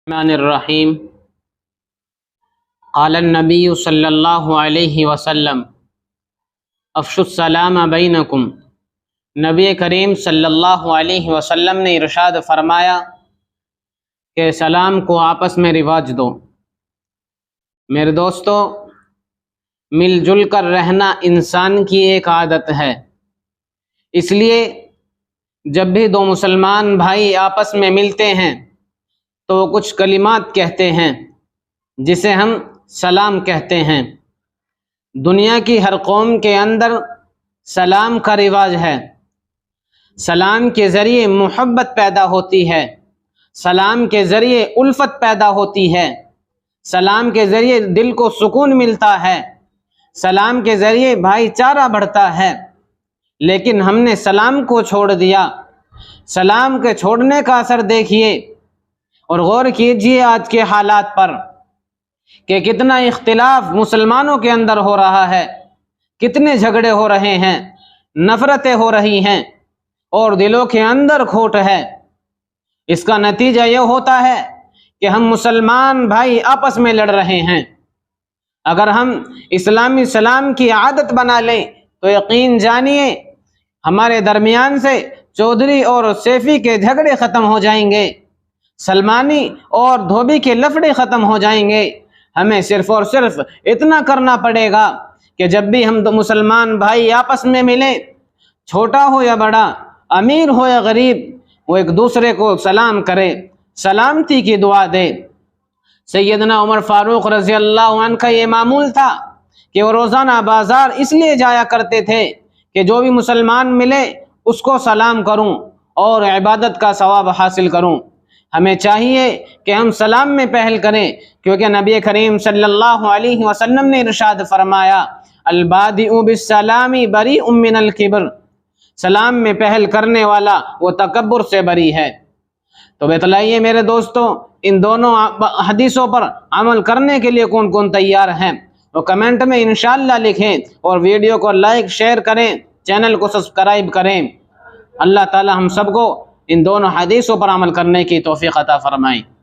الرحمن الرحیم قال النبی صلی اللہ علیہ وسلم افشوا السلام بینکم۔ نبی کریم صلی اللہ علیہ وسلم نے ارشاد فرمایا کہ سلام کو آپس میں رواج دو۔ میرے دوستو، مل جل کر رہنا انسان کی ایک عادت ہے، اس لیے جب بھی دو مسلمان بھائی آپس میں ملتے ہیں تو وہ کچھ کلمات کہتے ہیں جسے ہم سلام کہتے ہیں۔ دنیا کی ہر قوم کے اندر سلام کا رواج ہے۔ سلام کے ذریعے محبت پیدا ہوتی ہے، سلام کے ذریعے الفت پیدا ہوتی ہے، سلام کے ذریعے دل کو سکون ملتا ہے، سلام کے ذریعے بھائی چارہ بڑھتا ہے۔ لیکن ہم نے سلام کو چھوڑ دیا۔ سلام کے چھوڑنے کا اثر دیکھیے اور غور کیجیے آج کے حالات پر کہ کتنا اختلاف مسلمانوں کے اندر ہو رہا ہے، کتنے جھگڑے ہو رہے ہیں، نفرتیں ہو رہی ہیں اور دلوں کے اندر کھوٹ ہے۔ اس کا نتیجہ یہ ہوتا ہے کہ ہم مسلمان بھائی آپس میں لڑ رہے ہیں۔ اگر ہم اسلامی سلام کی عادت بنا لیں تو یقین جانیے ہمارے درمیان سے چودھری اور سیفی کے جھگڑے ختم ہو جائیں گے، سلمانی اور دھوبی کے لفڑے ختم ہو جائیں گے۔ ہمیں صرف اور صرف اتنا کرنا پڑے گا کہ جب بھی ہم دو مسلمان بھائی آپس میں ملیں، چھوٹا ہو یا بڑا، امیر ہو یا غریب، وہ ایک دوسرے کو سلام کرے، سلامتی کی دعا دے۔ سیدنا عمر فاروق رضی اللہ عنہ کا یہ معمول تھا کہ وہ روزانہ بازار اس لیے جایا کرتے تھے کہ جو بھی مسلمان ملے اس کو سلام کروں اور عبادت کا ثواب حاصل کروں۔ ہمیں چاہیے کہ ہم سلام میں پہل کریں، کیونکہ نبی کریم صلی اللہ علیہ وسلم نے ارشاد فرمایا البادئ بالسلام بریء من الکبر، سلام میں پہل کرنے والا وہ تکبر سے بری ہے۔ تو بتلائیے میرے دوستو، ان دونوں حدیثوں پر عمل کرنے کے لیے کون کون تیار ہیں؟ وہ کمنٹ میں انشاءاللہ لکھیں اور ویڈیو کو لائک شیئر کریں، چینل کو سبسکرائب کریں۔ اللہ تعالی ہم سب کو ان دونوں حدیثوں پر عمل کرنے کی توفیق عطا فرمائیں۔